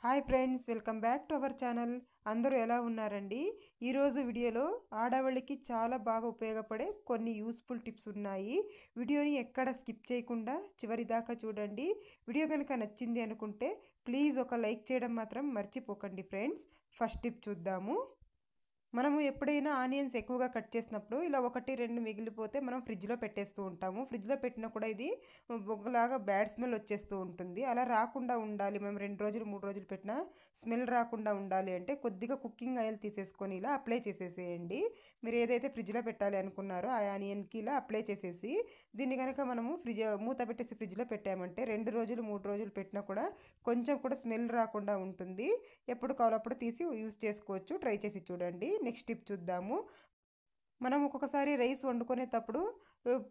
Hi friends, welcome back to our channel. అందరూ ఎలా ఉన్నారండి? ఈరోజు వీడియోలో ఆడవాళ్ళకి చాలా బాగా ఉపయోగపడే కొన్ని యూస్ఫుల్ టిప్స్ ఉన్నాయి. వీడియోని ఎక్కడ స్కిప్ చేయకుండా చివరి దాకా చూడండి. వీడియో కనుక నచ్చింది అనుకుంటే ప్లీజ్ ఒక లైక్ చేయడం మాత్రం మర్చిపోకండి ఫ్రెండ్స్. ఫస్ట్ టిప్ చూద్దాము. మనము ఎప్పుడైనా ఆనియన్స్ ఎక్కువగా కట్ చేసినప్పుడు ఇలా 1-2 మిగిలిపోతే మనం ఫ్రిడ్జ్లో పెట్టేస్తూ ఉంటాము. ఫ్రిడ్జ్లో పెట్టినా కూడా ఇది ఒకలాగా బ్యాడ్ స్మెల్ వచ్చేస్తూ ఉంటుంది. అలా రాకుండా ఉండాలి, మేము 2 రోజులు 3 రోజులు పెట్టినా స్మెల్ రాకుండా ఉండాలి అంటే కొద్దిగా కుకింగ్ ఆయిల్ తీసేసుకొని ఇలా అప్లై చేసేసేయండి. మీరు ఏదైతే ఫ్రిడ్జ్లో పెట్టాలి అనుకున్నారో ఆ ఆనియన్కి ఇలా అప్లై చేసేసి దీన్ని కనుక మనము మూత పెట్టేసి ఫ్రిడ్జ్లో పెట్టామంటే 2 రోజులు 3 రోజులు పెట్టినా కూడా కొంచెం కూడా స్మెల్ రాకుండా ఉంటుంది. ఎప్పుడు కావాలప్పుడు తీసి యూజ్ చేసుకోవచ్చు. ట్రై చేసి చూడండి. నెక్స్ట్ టిప్ చూద్దాము. మనం ఒక్కొక్కసారి రైస్ వండుకునేటప్పుడు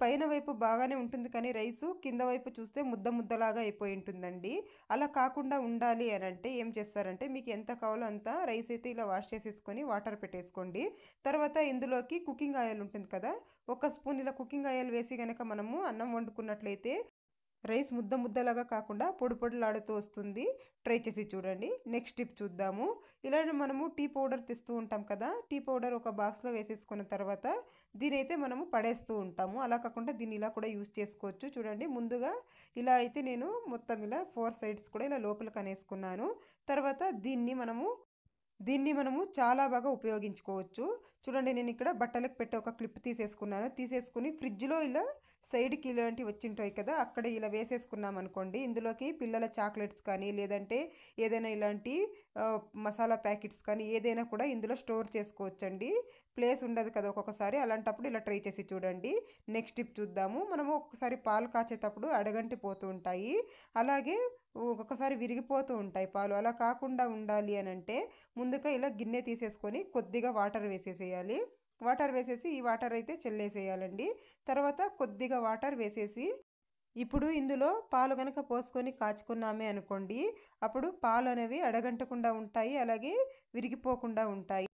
పైన వైపు బాగానే ఉంటుంది, కానీ రైసు కింద వైపు చూస్తే ముద్ద ముద్దలాగా అయిపోయి ఉంటుందండి. అలా కాకుండా ఉండాలి అని అంటే ఏం చేస్తారంటే, మీకు ఎంత కావాలో అంత రైస్ అయితే ఇలా వాష్ చేసేసుకొని వాటర్ పెట్టేసుకోండి. తర్వాత ఇందులోకి కుకింగ్ ఆయిల్ ఉంటుంది కదా, 1 స్పూన్ ఇలా కుకింగ్ ఆయిల్ వేసి కనుక మనము అన్నం వండుకున్నట్లయితే రైస్ ముద్ద ముద్దలాగా కాకుండా పొడి పొడిలాడుతూ వస్తుంది. ట్రై చేసి చూడండి. నెక్స్ట్ టిప్ చూద్దాము. ఇలానే మనము టీ పౌడర్ తెస్తూ ఉంటాం కదా, టీ పౌడర్ ఒక బాక్స్లో వేసేసుకున్న తర్వాత దీనైతే మనము పడేస్తూ ఉంటాము. అలా కాకుండా దీన్ని ఇలా కూడా యూజ్ చేసుకోవచ్చు. చూడండి, ముందుగా ఇలా అయితే నేను మొత్తం ఇలా 4 సైడ్స్ కూడా ఇలా లోపలికి అనేసుకున్నాను. తర్వాత దీన్ని మనము చాలా బాగా ఉపయోగించుకోవచ్చు. చూడండి, నేను ఇక్కడ బట్టలకు పెట్టి ఒక క్లిప్ తీసేసుకున్నాను. తీసేసుకుని ఫ్రిడ్జ్లో ఇలా సైడ్కి ఇలాంటివి వచ్చింటాయి కదా, అక్కడ ఇలా వేసేసుకున్నాం అనుకోండి. ఇందులోకి పిల్లల చాక్లెట్స్ కానీ లేదంటే ఏదైనా ఇలాంటి మసాలా ప్యాకెట్స్ కానీ ఏదైనా కూడా ఇందులో స్టోర్ చేసుకోవచ్చండి. ప్లేస్ ఉండదు కదా ఒక్కొక్కసారి, అలాంటప్పుడు ఇలా ట్రై చేసి చూడండి. నెక్స్ట్ టిప్ చూద్దాము. మనము ఒక్కొక్కసారి పాలు కాచేటప్పుడు అడగంటి పోతూ ఉంటాయి, అలాగే ఒక్కొక్కసారి విరిగిపోతూ ఉంటాయి పాలు. అలా కాకుండా ఉండాలి అని అంటే ముందుగా ఇలా గిన్నె తీసేసుకొని కొద్దిగా వాటర్ వేసేసేయాలి. వాటర్ వేసేసి ఈ వాటర్ అయితే చల్లేసేయాలండి. తర్వాత కొద్దిగా వాటర్ వేసేసి ఇప్పుడు ఇందులో పాలు కనుక పోసుకొని కాచుకున్నామే అనుకోండి, అప్పుడు పాలు అనేవి అడగంటకుండా ఉంటాయి, అలాగే విరిగిపోకుండా ఉంటాయి.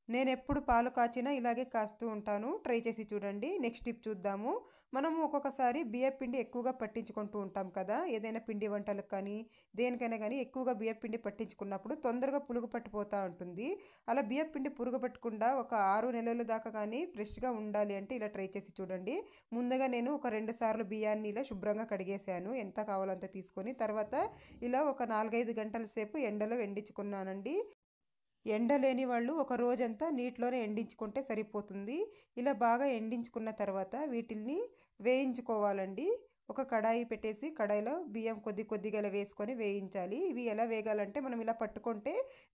నేను ఎప్పుడు పాలు కాచినా ఇలాగే కాస్తూ ఉంటాను. ట్రై చేసి చూడండి. నెక్స్ట్ టిప్ చూద్దాము. మనము ఒక్కొక్కసారి బియ్యం పిండి ఎక్కువగా పట్టించుకుంటూ ఉంటాం కదా, ఏదైనా పిండి వంటలకు కానీ దేనికైనా కానీ ఎక్కువగా బియ్యం పిండి పట్టించుకున్నప్పుడు తొందరగా పులుగు పట్టిపోతూ ఉంటుంది. అలా బియ్యం పిండి పురుగు పట్టకుండా ఒక 6 నెలల దాకా కానీ ఫ్రెష్గా ఉండాలి అంటే ఇలా ట్రై చేసి చూడండి. ముందుగా నేను ఒక 2 సార్లు బియ్యాన్ని ఇలా శుభ్రంగా కడిగేసాను, ఎంత కావాలో అంత తీసుకొని. తర్వాత ఇలా ఒక 4-5 గంటల సేపు ఎండలో ఎండించుకున్నానండి. ఎండ లేని వాళ్ళు ఒక రోజంతా నీటిలోనే ఎండించుకుంటే సరిపోతుంది. ఇలా బాగా ఎండించుకున్న తర్వాత వీటిల్ని వేయించుకోవాలండి. ఒక కడాయి పెట్టేసి కడాయిలో బియ్యం కొద్దిగా ఇలా వేసుకొని వేయించాలి. ఇవి ఎలా వేగాలంటే మనం ఇలా పట్టుకుంటే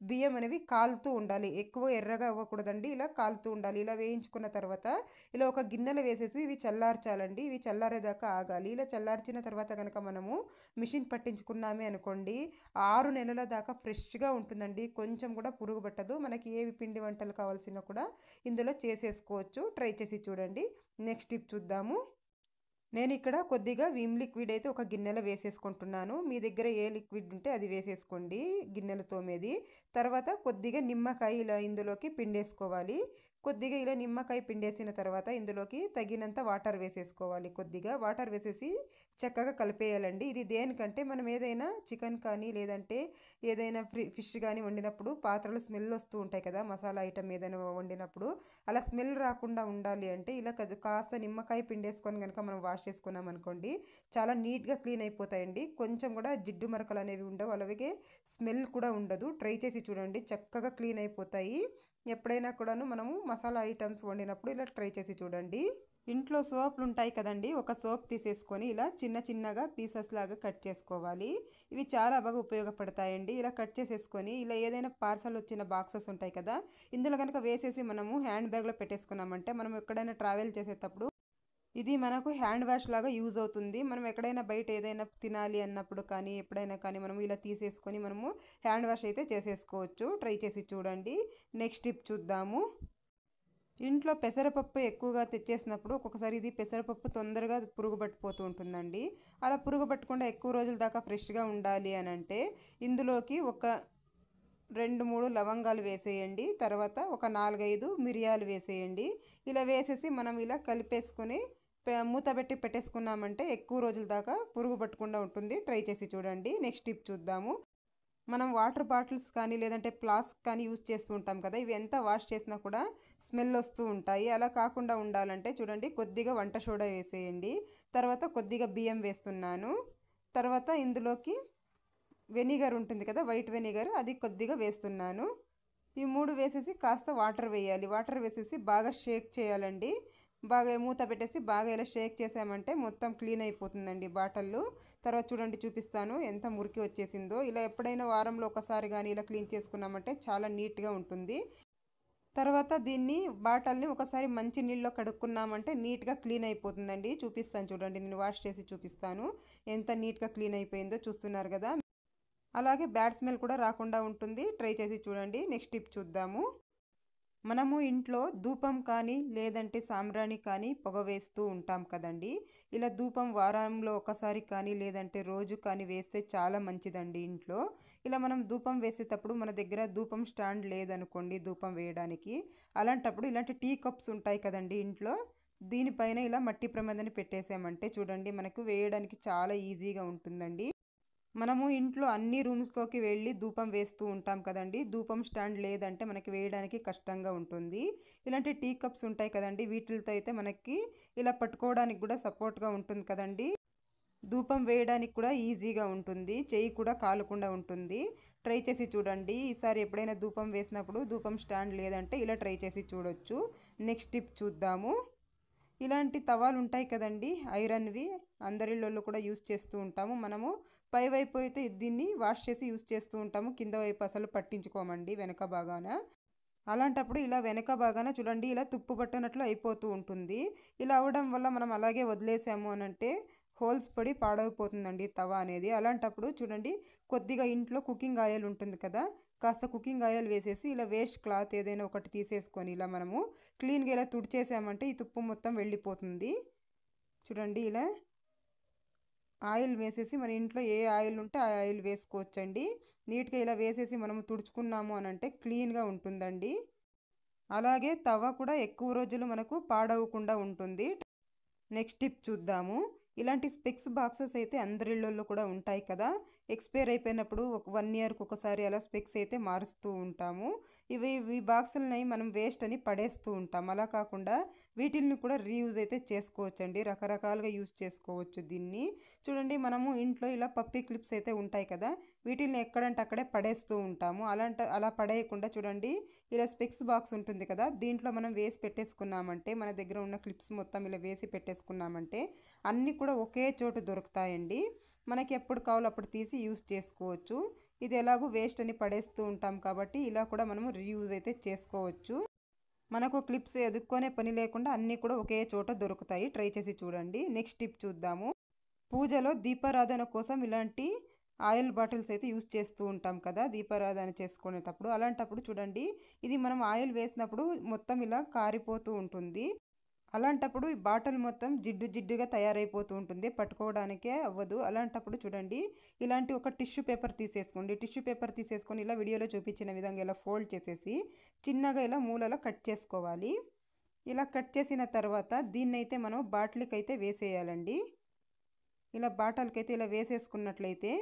బియ్యం అనేవి కాలుతూ ఉండాలి, ఎక్కువ ఎర్రగా అవ్వకూడదండి, ఇలా కాలుతూ ఉండాలి. ఇలా వేయించుకున్న తర్వాత ఇలా ఒక గిన్నెలో వేసేసి ఇవి చల్లార్చాలండి. ఇవి చల్లారేదాకా ఆగాలి. ఇలా చల్లార్చిన తర్వాత కనుక మనము మిషన్ పట్టించుకున్నామే అనుకోండి, 6 నెలల దాకా ఫ్రెష్గా ఉంటుందండి. కొంచెం కూడా పురుగు పట్టదు. మనకి ఏవి పిండి వంటలు కావాల్సినా కూడా ఇందులో చేసేసుకోవచ్చు. ట్రై చేసి చూడండి. నెక్స్ట్ టిప్ చూద్దాము. నేను ఇక్కడ కొద్దిగా విమ్ లిక్విడ్ అయితే ఒక గిన్నెలో వేసేసుకుంటున్నాను. మీ దగ్గర ఏ లిక్విడ్ ఉంటే అది వేసేసుకోండి గిన్నెలు తోమేది. తర్వాత కొద్దిగా నిమ్మకాయ ఇలా ఇందులోకి పిండేసుకోవాలి. కొద్దిగా ఇలా నిమ్మకాయ పిండేసిన తర్వాత ఇందులోకి తగినంత వాటర్ వేసేసుకోవాలి. కొద్దిగా వాటర్ వేసేసి చక్కగా కలిపేయాలండి. ఇది దేనికంటే మనం ఏదైనా చికెన్ కానీ లేదంటే ఏదైనా ఫిష్ కానీ వండినప్పుడు పాత్రలు స్మెల్ వస్తూ ఉంటాయి కదా, మసాలా ఐటమ్ ఏదైనా వండినప్పుడు అలా స్మెల్ రాకుండా ఉండాలి అంటే ఇలా కాస్త నిమ్మకాయ పిండేసుకొని కనుక మనం వాష్ చేసుకున్నాం అనుకోండి, చాలా నీట్గా క్లీన్ అయిపోతాయండి. కొంచెం కూడా జిడ్డు మరకలు అనేవి ఉండవు, అలాగే స్మెల్ కూడా ఉండదు. ట్రై చేసి చూడండి, చక్కగా క్లీన్ అయిపోతాయి. ఎప్పుడైనా కూడాను మనము మసాలా ఐటమ్స్ వండినప్పుడు ఇలా ట్రై చేసి చూడండి. ఇంట్లో సోపులు ఉంటాయి కదండి, ఒక సోప్ తీసేసుకొని ఇలా చిన్నగా పీసెస్ లాగా కట్ చేసుకోవాలి. ఇవి చాలా బాగా ఉపయోగపడతాయండి. ఇలా కట్ చేసేసుకొని ఇలా ఏదైనా పార్సల్ వచ్చిన బాక్సెస్ ఉంటాయి కదా, ఇందులో కనుక వేసేసి మనము హ్యాండ్ బ్యాగ్లో పెట్టేసుకున్నామంటే మనం ఎక్కడైనా ట్రావెల్ చేసేటప్పుడు ఇది మనకు హ్యాండ్ వాష్ లాగా యూజ్ అవుతుంది. మనం ఎక్కడైనా బయట ఏదైనా తినాలి అన్నప్పుడు కానీ ఎప్పుడైనా కానీ మనం ఇలా తీసేసుకొని మనము హ్యాండ్ వాష్ అయితే చేసేసుకోవచ్చు. ట్రై చేసి చూడండి. నెక్స్ట్ టిప్ చూద్దాము. ఇంట్లో పెసరపప్పు ఎక్కువగా తెచ్చేసినప్పుడు ఒక్కొక్కసారి ఇది పెసరపప్పు తొందరగా పురుగు పట్టిపోతూ ఉంటుందండి. అలా పురుగు పట్టకుండా ఎక్కువ రోజుల దాకా ఫ్రెష్గా ఉండాలి అని అంటే ఇందులోకి ఒక 2-3 లవంగాలు వేసేయండి. తర్వాత ఒక 4-5 మిరియాలు వేసేయండి. ఇలా వేసేసి మనం ఇలా కలిపేసుకొని మూత పెట్టి పెట్టేసుకున్నామంటే ఎక్కువ రోజుల దాకా పురుగు పట్టకుండా ఉంటుంది. ట్రై చేసి చూడండి. నెక్స్ట్ టిప్ చూద్దాము. మనం వాటర్ బాటిల్స్ కానీ లేదంటే ఫ్లాస్క్ కానీ యూజ్ చేస్తూ ఉంటాం కదా, ఇవి ఎంత వాష్ చేసినా కూడా స్మెల్ వస్తూ ఉంటాయి. అలా కాకుండా ఉండాలంటే చూడండి, కొద్దిగా వంట సోడా వేసేయండి. తర్వాత కొద్దిగా బియ్యం వేస్తున్నాను. తర్వాత ఇందులోకి వెనిగర్ ఉంటుంది కదా, వైట్ వెనిగర్, అది కొద్దిగా వేస్తున్నాను. ఈ 3 వేసేసి కాస్త వాటర్ వేయాలి. వాటర్ వేసేసి బాగా షేక్ చేయాలండి. బాగా మూత పెట్టేసి బాగా ఇలా షేక్ చేసామంటే మొత్తం క్లీన్ అయిపోతుందండి బాటిళ్ళు. తర్వాత చూడండి, చూపిస్తాను ఎంత మురికి వచ్చేసిందో. ఇలా ఎప్పుడైనా వారంలో ఒకసారి కానీ ఇలా క్లీన్ చేసుకున్నామంటే చాలా నీట్గా ఉంటుంది. తర్వాత దీన్ని బాటిల్ని ఒకసారి మంచి నీళ్ళలో కడుక్కున్నామంటే నీట్గా క్లీన్ అయిపోతుందండి. చూపిస్తాను చూడండి, నేను వాష్ చేసి చూపిస్తాను ఎంత నీట్గా క్లీన్ అయిపోయిందో. చూస్తున్నారు కదా, అలాగే బ్యాడ్ స్మెల్ కూడా రాకుండా ఉంటుంది. ట్రై చేసి చూడండి. నెక్స్ట్ టిప్ చూద్దాము. మనము ఇంట్లో ధూపం కానీ లేదంటే సాంబ్రాణి కానీ పొగ వేస్తూ ఉంటాం కదండి. ఇలా ధూపం వారంలో ఒకసారి కానీ లేదంటే రోజు కానీ వేస్తే చాలా మంచిదండి ఇంట్లో. ఇలా మనం ధూపం వేసేటప్పుడు మన దగ్గర ధూపం స్టాండ్ లేదనుకోండి ధూపం వేయడానికి, అలాంటప్పుడు ఇలాంటి టీ కప్స్ ఉంటాయి కదండి ఇంట్లో, దీనిపైన ఇలా మట్టి ప్రమిదని పెట్టేసామంటే చూడండి, మనకు వేయడానికి చాలా ఈజీగా ఉంటుందండి. మనము ఇంట్లో అన్ని రూమ్స్లోకి వెళ్ళి ధూపం వేస్తూ ఉంటాం కదండి. ధూపం స్టాండ్ లేదంటే మనకి వేయడానికి కష్టంగా ఉంటుంది. ఇలాంటి టీ కప్స్ ఉంటాయి కదండి, వీటితో అయితే మనకి ఇలా పట్టుకోవడానికి కూడా సపోర్ట్గా ఉంటుంది కదండి. ధూపం వేయడానికి కూడా ఈజీగా ఉంటుంది, చెయ్యి కూడా కాలకుండా ఉంటుంది. ట్రై చేసి చూడండి. ఈసారి ఎప్పుడైనా ధూపం వేసినప్పుడు ధూపం స్టాండ్ లేదంటే ఇలా ట్రై చేసి చూడొచ్చు. నెక్స్ట్ టిప్ చూద్దాము. ఇలాంటి తవాలు ఉంటాయి కదండి, ఐరన్వి, అందరిళ్ళల్లో కూడా యూస్ చేస్తూ ఉంటాము. మనము పై వైపు అయితే దీన్ని వాష్ చేసి యూస్ చేస్తూ ఉంటాము, కింద వైపు అసలు పట్టించుకోమండి వెనక భాగాన. అలాంటప్పుడు ఇలా వెనక భాగాన చూడండి, ఇలా తుప్పు పట్టినట్లు అయిపోతూ ఉంటుంది. ఇలా అవ్వడం వల్ల మనం అలాగే వదిలేసాము అనంటే హోల్స్ పడి పాడైపోతుందండి తవ అనేది. అలాంటప్పుడు చూడండి, కొద్దిగా ఇంట్లో కుకింగ్ ఆయిల్ ఉంటుంది కదా, కాస్త కుకింగ్ ఆయిల్ వేసేసి ఇలా వేస్ట్ క్లాత్ ఏదైనా ఒకటి తీసేసుకొని ఇలా మనము క్లీన్గా ఇలా తుడిచేసామంటే ఈ తుప్పు మొత్తం వెళ్ళిపోతుంది. చూడండి, ఇలా ఆయిల్ వేసేసి మన ఇంట్లో ఏ ఆయిల్ ఉంటే ఆ ఆయిల్ వేసుకోవచ్చండి. నీట్గా ఇలా వేసేసి మనము తుడుచుకున్నాము అనంటే క్లీన్గా ఉంటుందండి. అలాగే తవ కూడా ఎక్కువ రోజులు మనకు పాడవకుండా ఉంటుంది. నెక్స్ట్ టిప్ చూద్దాము. ఇలాంటి స్పెక్స్ బాక్సెస్ అయితే అందరిళ్ళల్లో కూడా ఉంటాయి కదా. ఎక్స్పైర్ అయిపోయినప్పుడు ఒక 1 ఇయర్కి ఒకసారి అలా స్పెక్స్ అయితే మారుస్తూ ఉంటాము. ఈ బాక్సులని మనం వేస్ట్ అని పడేస్తూ ఉంటాం. అలా కాకుండా వీటిల్ని కూడా రీయూజ్ అయితే చేసుకోవచ్చండి. రకరకాలుగా యూజ్ చేసుకోవచ్చు దీన్ని. చూడండి, మనము ఇంట్లో ఇలా పప్పీ క్లిప్స్ అయితే ఉంటాయి కదా, వీటిల్ని ఎక్కడంటే అక్కడే పడేస్తూ ఉంటాము. అలా పడేయకుండా చూడండి, ఇలా స్పెక్స్ బాక్స్ ఉంటుంది కదా, దీంట్లో మనం వేసి పెట్టేసుకున్నామంటే, మన దగ్గర ఉన్న క్లిప్స్ మొత్తం ఇలా వేసి పెట్టేసుకున్నామంటే అన్నీ కూడా ఒకే చోటు దొరుకుతాయండి. మనకి ఎప్పుడు కావాలో అప్పుడు తీసి యూస్ చేసుకోవచ్చు. ఇది ఎలాగో వేస్ట్ అని పడేస్తూ ఉంటాం కాబట్టి ఇలా కూడా మనము రీయూజ్ అయితే చేసుకోవచ్చు. మనకు క్లిప్స్ ఎదుక్కొనే పని లేకుండా అన్నీ కూడా ఒకే చోట దొరుకుతాయి. ట్రై చేసి చూడండి. నెక్స్ట్ టిప్ చూద్దాము. పూజలో దీపారాధన కోసం ఇలాంటి ఆయిల్ బాటిల్స్ అయితే యూస్ చేస్తూ ఉంటాం కదా దీపారాధన చేసుకునేటప్పుడు. అలాంటప్పుడు చూడండి, ఇది మనం ఆయిల్ వేసినప్పుడు మొత్తం ఇలా కారిపోతూ ఉంటుంది. అలాంటప్పుడు ఈ బాటిల్ మొత్తం జిడ్డు జిడ్డుగా తయారైపోతూ ఉంటుంది, పట్టుకోవడానికే అవ్వదు. అలాంటప్పుడు చూడండి, ఇలాంటి ఒక టిష్యూ పేపర్ తీసేసుకోండి. టిష్యూ పేపర్ తీసేసుకొని ఇలా వీడియోలో చూపించిన విధంగా ఇలా ఫోల్డ్ చేసేసి చిన్నగా ఇలా మూలలో కట్ చేసుకోవాలి. ఇలా కట్ చేసిన తర్వాత దీన్నైతే మనం బాటిల్కి అయితే వేసేయాలండి. ఇలా బాటిల్కి అయితే ఇలా వేసేసుకున్నట్లయితే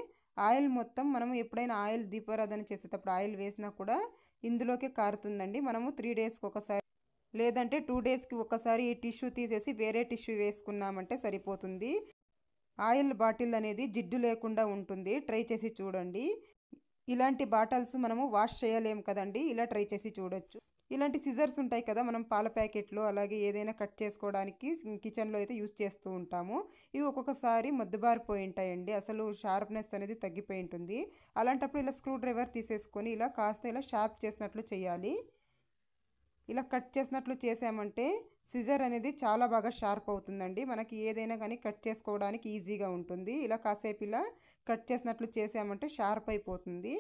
ఆయిల్ మొత్తం, మనం ఎప్పుడైనా ఆయిల్ దీపారాధన చేసేటప్పుడు ఆయిల్ వేసినా కూడా ఇందులోకే కారుతుందండి. మనము 3 డేస్కి ఒకసారి లేదంటే 2 డేస్కి ఒకసారి ఈ టిష్యూ తీసేసి వేరే టిష్యూ వేసుకున్నామంటే సరిపోతుంది. ఆయిల్ బాటిల్ అనేది జిడ్డు లేకుండా ఉంటుంది. ట్రై చేసి చూడండి. ఇలాంటి బాటిల్స్ మనము వాష్ చేయలేము కదండి, ఇలా ట్రై చేసి చూడొచ్చు. ఇలాంటి సిజర్స్ ఉంటాయి కదా, మనం పాల ప్యాకెట్లు అలాగే ఏదైనా కట్ చేసుకోవడానికి కిచెన్లో అయితే యూస్ చేస్తూ ఉంటాము. ఇవి ఒక్కొక్కసారి మొద్దుబారిపోయి ఉంటాయండి, అసలు షార్ప్నెస్ అనేది తగ్గిపోయి ఉంటుంది. అలాంటప్పుడు ఇలా స్క్రూ డ్రైవర్ తీసేసుకొని ఇలా కాస్త ఇలా షార్ప్ చేసినట్లు చేయాలి. ఇలా కట్ చేసినట్లు చేసామంటే సిజర్ అనేది చాలా బాగా షార్ప్ అవుతుందండి. మనకి ఏదైనా కానీ కట్ చేసుకోవడానికి ఈజీగా ఉంటుంది. ఇలా కాసేపు ఇలా కట్ చేసినట్లు చేసామంటే షార్ప్ అయిపోతుంది.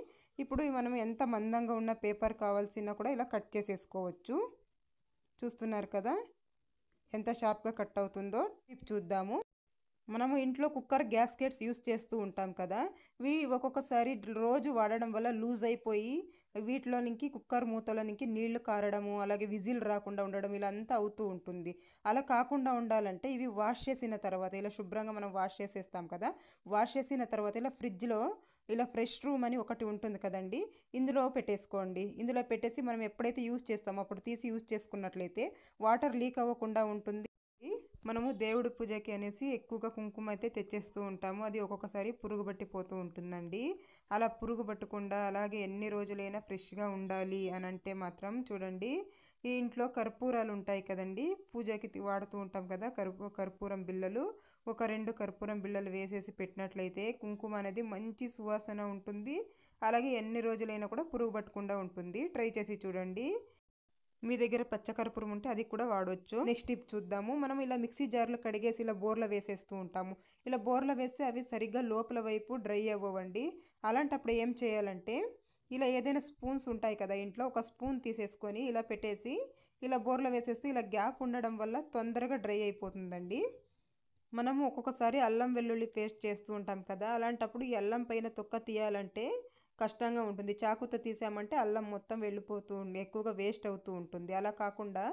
ఇప్పుడు మనం ఎంత మందంగా ఉన్న పేపర్ కావాల్సినా కూడా ఇలా కట్ చేసేసుకోవచ్చు. చూస్తున్నారు కదా ఎంత షార్ప్గా కట్ అవుతుందో. టిప్ చూద్దాము. మనము ఇంట్లో కుక్కర్ గ్యాస్కెట్స్ యూస్ చేస్తూ ఉంటాం కదా, ఇవి ఒక్కొక్కసారి రోజు వాడడం వల్ల లూజ్ అయిపోయి వీటిలోనికి కుక్కర్ మూతలోనికి నీళ్లు కారడము అలాగే విజిల్ రాకుండా ఉండడం ఇలా అంతా అవుతూ ఉంటుంది. అలా కాకుండా ఉండాలంటే ఇవి వాష్ చేసిన తర్వాత ఇలా శుభ్రంగా మనం వాష్ చేసేస్తాం కదా, వాష్ చేసిన తర్వాత ఇలా ఫ్రిడ్జ్లో ఇలా ఫ్రెష్ రూమ్ అని ఒకటి ఉంటుంది కదండి, ఇందులో పెట్టేసుకోండి. ఇందులో పెట్టేసి మనం ఎప్పుడైతే యూజ్ చేస్తామో అప్పుడు తీసి యూజ్ చేసుకున్నట్లయితే వాటర్ లీక్ అవ్వకుండా ఉంటుంది. మనము దేవుడి పూజకి అనేసి ఎక్కువగా కుంకుమ అయితే తెచ్చేస్తూ ఉంటాము. అది ఒక్కొక్కసారి పురుగు పట్టిపోతూ ఉంటుందండి. అలా పురుగు పట్టకుండా అలాగే ఎన్ని రోజులైనా ఫ్రెష్గా ఉండాలి అని అంటే మాత్రం చూడండి, ఈ ఇంట్లో కర్పూరాలు ఉంటాయి కదండి, పూజకి వాడుతూ ఉంటాం కదా, కర్పూరం బిళ్ళలు. ఒక 2 కర్పూరం బిళ్ళలు వేసేసి పెట్టినట్లయితే కుంకుమ అనేది మంచి సువాసన ఉంటుంది. అలాగే ఎన్ని రోజులైనా కూడా పురుగు పట్టకుండా ఉంటుంది. ట్రై చేసి చూడండి. మీ దగ్గర పచ్చకర్పూరం ఉంటే అది కూడా వాడవచ్చు. నెక్స్ట్ టిప్ చూద్దాము. మనం ఇలా మిక్సీ జార్లు కడిగేసి ఇలా బోర్లో వేసేస్తూ ఉంటాము. ఇలా బోర్లో వేస్తే అవి సరిగ్గా లోపల వైపు డ్రై అవ్వవండి. అలాంటప్పుడు ఏం చేయాలంటే, ఇలా ఏదైనా స్పూన్స్ ఉంటాయి కదా ఇంట్లో, ఒక స్పూన్ తీసేసుకొని ఇలా పెట్టేసి ఇలా బోర్లో వేసేస్తే ఇలా గ్యాప్ ఉండడం వల్ల తొందరగా డ్రై అయిపోతుందండి. మనము ఒక్కొక్కసారి అల్లం వెల్లుల్లి పేస్ట్ చేస్తూ ఉంటాం కదా, అలాంటప్పుడు ఈ అల్లం పైన తొక్క తీయాలంటే కష్టంగా ఉంటుంది. చాకుతో తీసామంటే అల్లం మొత్తం వెళ్ళిపోతూ ఉండి ఎక్కువగా వేస్ట్ అవుతూ ఉంటుంది. అలా కాకుండా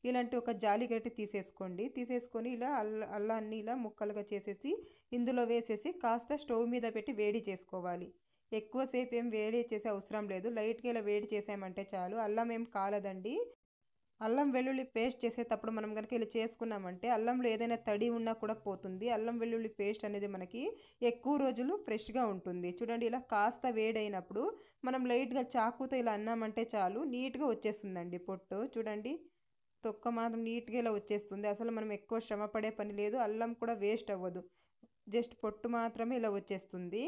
ఇలాంటి ఒక జాలి గరిటె తీసేసుకోండి. తీసేసుకొని ఇలా అల్లాన్ని ఇలా ముక్కలుగా చేసేసి ఇందులో వేసేసి కాస్త స్టవ్ మీద పెట్టి వేడి చేసుకోవాలి. ఎక్కువసేపు ఏం వేడి చేసే అవసరం లేదు. లైట్గా ఇలా వేడి చేసామంటే చాలు. అల్లం ఏం కాలదండి. అల్లం వెల్లుల్లి పేస్ట్ చేసేటప్పుడు మనం కనుక ఇలా చేసుకున్నామంటే అల్లంలో ఏదైనా తడి ఉన్నా కూడా పోతుంది. అల్లం వెల్లుల్లి పేస్ట్ అనేది మనకి ఎక్కువ రోజులు ఫ్రెష్గా ఉంటుంది. చూడండి, ఇలా కాస్త వేడైనప్పుడు మనం లైట్గా చాకుతో ఇలా అన్నామంటే చాలు, నీట్గా వచ్చేస్తుందండి పొట్టు. చూడండి, తొక్క మాత్రం నీట్గా ఇలా వచ్చేస్తుంది. అసలు మనం ఎక్కువ శ్రమ పడే పని లేదు. అల్లం కూడా వేస్ట్ అవ్వదు. జస్ట్ పొట్టు మాత్రమే ఇలా వచ్చేస్తుంది.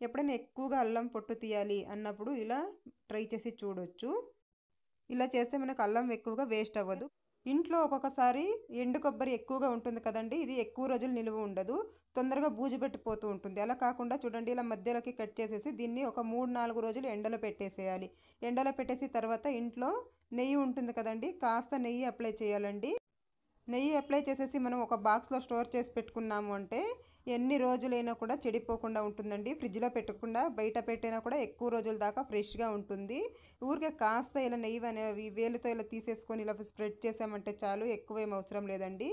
ఎప్పుడైనా ఎక్కువగా అల్లం పొట్టు తీయాలి అన్నప్పుడు ఇలా ట్రై చేసి చూడొచ్చు. ఇలా చేస్తే మనకు అల్లం ఎక్కువగా వేస్ట్ అవ్వదు. ఇంట్లో ఒక్కొక్కసారి ఎండు కొబ్బరి ఎక్కువగా ఉంటుంది కదండి, ఇది ఎక్కువ రోజులు నిలువ ఉండదు, తొందరగా బూజు పెట్టిపోతూ ఉంటుంది. అలా కాకుండా చూడండి, ఇలా మధ్యలోకి కట్ చేసేసి దీన్ని ఒక 3-4 రోజులు ఎండలో పెట్టేసేయాలి. ఎండలో పెట్టేసి తర్వాత ఇంట్లో నెయ్యి ఉంటుంది కదండి, కాస్త నెయ్యి అప్లై చేయాలండి. నెయ్యి అప్లై చేసేసి మనం ఒక బాక్స్లో స్టోర్ చేసి పెట్టుకున్నాము అంటే ఎన్ని రోజులైనా కూడా చెడిపోకుండా ఉంటుందండి. ఫ్రిడ్జ్లో పెట్టకుండా బయట పెట్టినా కూడా ఎక్కువ రోజుల దాకా ఫ్రెష్గా ఉంటుంది. ఊరికే కాస్త ఇలా నెయ్యి అనేవి వేలుతో ఇలా తీసేసుకొని ఇలా స్ప్రెడ్ చేసామంటే చాలు, ఎక్కువ ఏం అవసరం లేదండి.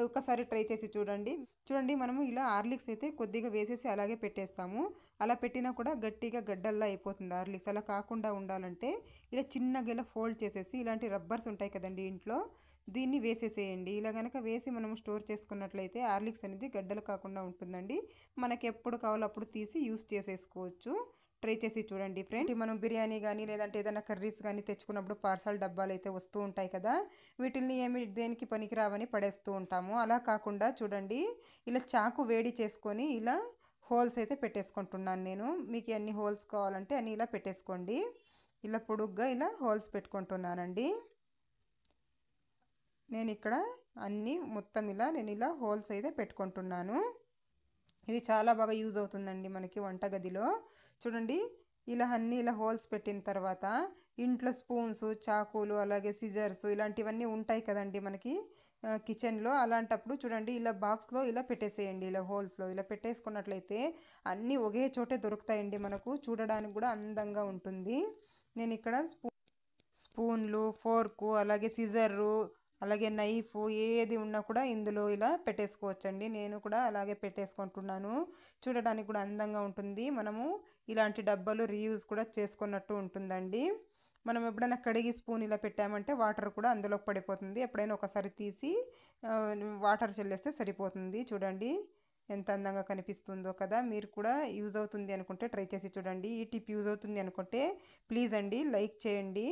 ఒకసారి ట్రై చేసి చూడండి. చూడండి, మనము ఇలా హార్లిక్స్ అయితే కొద్దిగా వేసేసి అలాగే పెట్టేస్తాము. అలా పెట్టినా కూడా గట్టిగా గడ్డల్లా అయిపోతుంది హార్లిక్స్. అలా కాకుండా ఉండాలంటే ఇలా చిన్నగా ఇలా ఫోల్డ్ చేసేసి ఇలాంటి రబ్బర్స్ ఉంటాయి కదండి ఇంట్లో, దీన్ని వేసేసేయండి. ఇలా కనుక వేసి మనం స్టోర్ చేసుకున్నట్లయితే హార్లిక్స్ అనేది గడ్డలు కాకుండా ఉంటుందండి. మనకి ఎప్పుడు కావాలో అప్పుడు తీసి యూస్ చేసేసుకోవచ్చు. ట్రై చేసి చూడండి ఫ్రెండ్స్. మనం బిర్యానీ కానీ లేదంటే ఏదైనా కర్రీస్ కానీ తెచ్చుకున్నప్పుడు పార్సల్ డబ్బాలు అయితే వస్తూ ఉంటాయి కదా, వీటిల్ని ఏమి దేనికి పనికిరావని పడేస్తూ ఉంటాము. అలా కాకుండా చూడండి, ఇలా చాకు వేడి చేసుకొని ఇలా హోల్స్ అయితే పెట్టేసుకుంటున్నాను నేను. మీకు ఎన్ని హోల్స్ కావాలంటే అన్ని ఇలా పెట్టేసుకోండి. ఇలా పొడుగ్గా ఇలా హోల్స్ పెట్టుకుంటున్నానండి. నేను ఇక్కడ అన్నీ మొత్తం నేను ఇలా హోల్స్ అయితే పెట్టుకుంటున్నాను. ఇది చాలా బాగా యూజ్ అవుతుందండి మనకి వంటగదిలో. చూడండి, ఇలా అన్నీ ఇలా హోల్స్ పెట్టిన తర్వాత ఇంట్లో స్పూన్స్, చాకులు, అలాగే సిజర్స్ ఇలాంటివన్నీ ఉంటాయి కదండి మనకి కిచెన్లో. అలాంటప్పుడు చూడండి, ఇలా బాక్స్లో ఇలా పెట్టేసేయండి. ఇలా హోల్స్లో ఇలా పెట్టేసుకున్నట్లయితే అన్నీ ఒకే చోటే దొరుకుతాయండి మనకు. చూడడానికి కూడా అందంగా ఉంటుంది. నేను ఇక్కడ స్పూన్లు, ఫోర్కు, అలాగే సిజర్రు, అలాగే నైఫ్ ఏది ఉన్నా కూడా ఇందులో ఇలా పెట్టేసుకోవచ్చండి. నేను కూడా అలాగే పెట్టేసుకుంటున్నాను. చూడడానికి కూడా అందంగా ఉంటుంది. మనము ఇలాంటి డబ్బాలు రీయూజ్ కూడా చేసుకున్నట్టు ఉంటుందండి. మనం ఎప్పుడైనా కడిగి స్పూన్ ఇలా పెట్టామంటే వాటర్ కూడా అందులోకి పడిపోతుంది. ఎప్పుడైనా ఒకసారి తీసి వాటర్ చల్లేస్తే సరిపోతుంది. చూడండి ఎంత అందంగా కనిపిస్తుందో కదా. మీరు కూడా యూజ్ అవుతుంది అనుకుంటే ట్రై చేసి చూడండి. ఈ టిప్ యూజ్ అవుతుంది అనుకుంటే ప్లీజ్ అండి లైక్ చేయండి.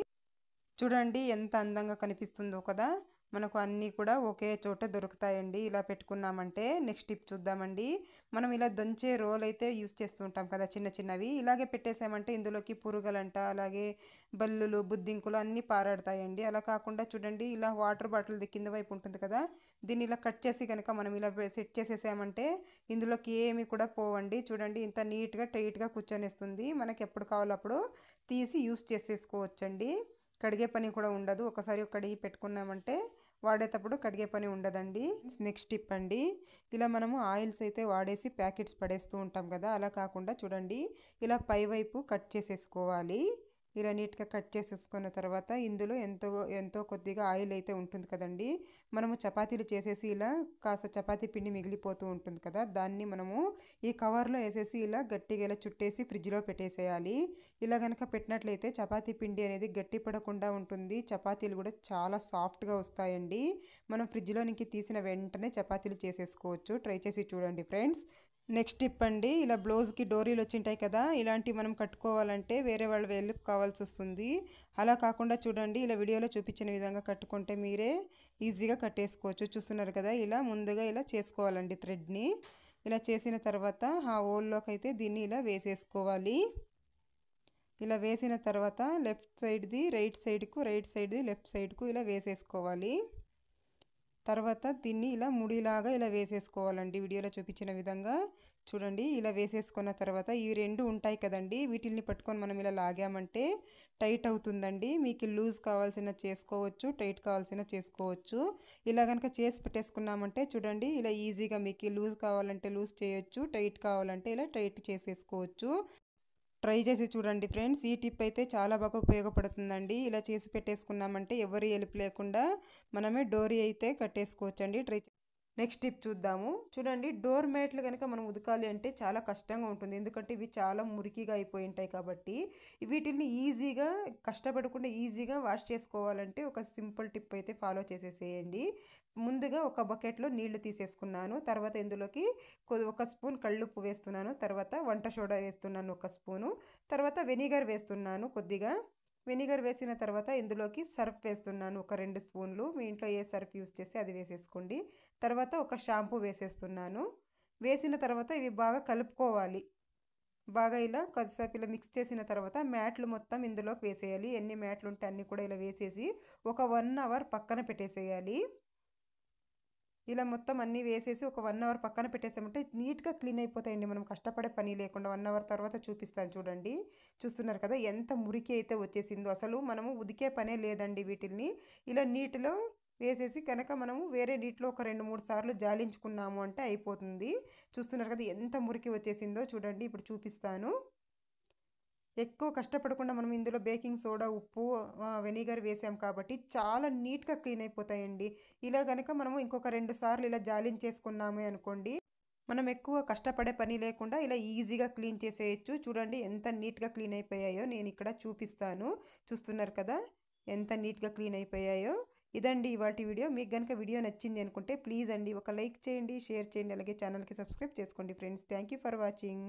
చూడండి ఎంత అందంగా కనిపిస్తుందో కదా. మనకు అన్నీ కూడా ఒకే చోట దొరుకుతాయండి ఇలా పెట్టుకున్నామంటే. నెక్స్ట్ టిప్ చూద్దామండి. మనం ఇలా దంచే రోల్ అయితే యూస్ చేస్తూ ఉంటాం కదా, చిన్న చిన్నవి. ఇలాగే పెట్టేసామంటే ఇందులోకి పురుగులంట, అలాగే బల్లులు, బుద్ధింకులు అన్నీ పారాడతాయండి. అలా కాకుండా చూడండి, ఇలా వాటర్ బాటిల్ కింద వైపు ఉంటుంది కదా, దీన్ని ఇలా కట్ చేసి కనుక మనం ఇలా సెట్ చేసేసామంటే ఇందులోకి ఏమి కూడా పోవండి. చూడండి, ఇంత నీట్గా టైట్గా కూర్చొనిస్తుంది. మనకి ఎప్పుడు కావాలో అప్పుడు తీసి యూస్ చేసేసుకోవచ్చండి. కడిగే పని కూడా ఉండదు. ఒకసారి కడిగి పెట్టుకున్నామంటే వాడేటప్పుడు కడిగే పని ఉండదండి. నెక్స్ట్ టిప్ అండి, ఇలా మనము ఆయిల్స్ అయితే వాడేసి ప్యాకెట్స్ పడేస్తూ ఉంటాం కదా, అలా కాకుండా చూడండి ఇలా పైవైపు కట్ చేసేసుకోవాలి. ఇలా నీట్గా కట్ చేసేసుకున్న తర్వాత ఇందులో ఎంతో ఎంతో కొద్దిగా ఆయిల్ అయితే ఉంటుంది కదండి. మనము చపాతీలు చేసేసి ఇలా కాస్త చపాతీ పిండి మిగిలిపోతూ ఉంటుంది కదా, దాన్ని మనము ఈ కవర్లో వేసేసి ఇలా గట్టిగా ఇలా చుట్టేసి ఫ్రిడ్జ్లో పెట్టేసేయాలి. ఇలా కనుక పెట్టినట్లయితే చపాతీ పిండి అనేది గట్టి పడకుండా ఉంటుంది. చపాతీలు కూడా చాలా సాఫ్ట్గా వస్తాయండి. మనం ఫ్రిడ్జ్లోనికి తీసిన వెంటనే చపాతీలు చేసేసుకోవచ్చు. ట్రై చేసి చూడండి ఫ్రెండ్స్. నెక్స్ట్ టిప్ అండి, ఇలా బ్లౌజ్కి డోరీలు వచ్చింటాయి కదా, ఇలాంటివి మనం కట్టుకోవాలంటే వేరే వాళ్ళు హెల్ప్ కావాల్సి వస్తుంది. అలా కాకుండా చూడండి, ఇలా వీడియోలో చూపించిన విధంగా కట్టుకుంటే మీరే ఈజీగా కట్టేసుకోవచ్చు. చూస్తున్నారు కదా, ఇలా ముందుగా ఇలా చేసుకోవాలండి థ్రెడ్ని. ఇలా చేసిన తర్వాత ఆ హోల్లోకి అయితే దీన్ని ఇలా వేసేసుకోవాలి. ఇలా వేసిన తర్వాత లెఫ్ట్ సైడ్ది రైట్ సైడ్కు, రైట్ సైడ్ది లెఫ్ట్ సైడ్కు ఇలా వేసేసుకోవాలి. తర్వాత దీన్ని ఇలా ముడిలాగా ఇలా వేసేసుకోవాలండి. వీడియోలో చూపించిన విధంగా చూడండి. ఇలా వేసేసుకున్న తర్వాత ఈ రెండు ఉంటాయి కదండి, వీటిల్ని పట్టుకొని మనం ఇలా లాగామంటే టైట్ అవుతుందండి. మీకు లూజ్ కావాల్సిన చేసుకోవచ్చు, టైట్ కావాల్సిన చేసుకోవచ్చు. ఇలా కనుక చేసి పెట్టేసుకున్నామంటే చూడండి, ఇలా ఈజీగా మీకు లూజ్ కావాలంటే లూజ్ చేయొచ్చు, టైట్ కావాలంటే ఇలా టైట్ చేసేసుకోవచ్చు. ట్రై చేసి చూడండి ఫ్రెండ్స్. ఈ టిప్ అయితే చాలా బాగా ఉపయోగపడుతుందండి. ఇలా చేసి పెట్టేసుకున్నామంటే ఎవరి హెల్ప్ లేకుండా మనమే డోరీ అయితే కట్టేసుకోవచ్చండి. నెక్స్ట్ టిప్ చూద్దాము. చూడండి, డోర్ మ్యాట్లు కనుక మనం ఉతకాలి అంటే చాలా కష్టంగా ఉంటుంది. ఎందుకంటే ఇవి చాలా మురికిగా అయిపోయి ఉంటాయి కాబట్టి వీటిని ఈజీగా కష్టపడకుండా ఈజీగా వాష్ చేసుకోవాలంటే ఒక సింపుల్ టిప్ అయితే ఫాలో చేసేసేయండి. ముందుగా ఒక బకెట్లో నీళ్లు తీసేసుకున్నాను. తర్వాత ఇందులోకి ఒక స్పూన్ కళ్ళుప్పు వేస్తున్నాను. తర్వాత వంట సోడా వేస్తున్నాను ఒక స్పూను. తర్వాత వెనిగర్ వేస్తున్నాను కొద్దిగా. వెనిగర్ వేసిన తర్వాత ఇందులోకి సర్ఫ్ వేస్తున్నాను ఒక 2 స్పూన్లు. మీ ఇంట్లో ఏ సర్ఫ్ యూస్ చేస్తే అది వేసేసుకోండి. తర్వాత ఒక షాంపూ వేసేస్తున్నాను. వేసిన తర్వాత ఇవి బాగా కలుపుకోవాలి. బాగా ఇలా కొద్దిసేపు ఇలా మిక్స్ చేసిన తర్వాత మ్యాట్లు మొత్తం ఇందులోకి వేసేయాలి. ఎన్ని మ్యాట్లు ఉంటే అన్నీ కూడా ఇలా వేసేసి ఒక 1 అవర్ పక్కన పెట్టేసేయాలి. ఇలా మొత్తం అన్నీ వేసేసి ఒక 1 అవర్ పక్కన పెట్టేసామంటే నీట్గా క్లీన్ అయిపోతాయండి. మనం కష్టపడే పని లేకుండా 1 అవర్ తర్వాత చూపిస్తాను చూడండి. చూస్తున్నారు కదా ఎంత మురికి అయితే వచ్చేసిందో. అసలు మనము ఉదికే పనే లేదండి వీటిల్ని. ఇలా నీటిలో వేసేసి కనుక మనము వేరే నీటిలో ఒక 2-3 సార్లు జాలించుకున్నాము అంటే అయిపోతుంది. చూస్తున్నారు కదా ఎంత మురికి వచ్చేసిందో. చూడండి, ఇప్పుడు చూపిస్తాను. ఎక్కువ కష్టపడకుండా మనం ఇందులో బేకింగ్ సోడా, ఉప్పు, వెనిగర్ వేసాం కాబట్టి చాలా నీట్గా క్లీన్ అయిపోతాయండి. ఇలా కనుక మనము ఇంకొక 2 సార్లు ఇలా జాలించేసుకున్నామే అనుకోండి, మనం ఎక్కువ కష్టపడే పని లేకుండా ఇలా ఈజీగా క్లీన్ చేసేయచ్చు. చూడండి ఎంత నీట్గా క్లీన్ అయిపోయాయో. నేను ఇక్కడ చూపిస్తాను. చూస్తున్నారు కదా ఎంత నీట్గా క్లీన్ అయిపోయాయో. ఇదండి ఇవాల్టి వీడియో. మీకు కనుక వీడియో నచ్చింది అనుకుంటే ప్లీజ్ అండి ఒక లైక్ చేయండి, షేర్ చేయండి, అలాగే ఛానల్కి సబ్స్క్రైబ్ చేసుకోండి friends. Thank you for watching.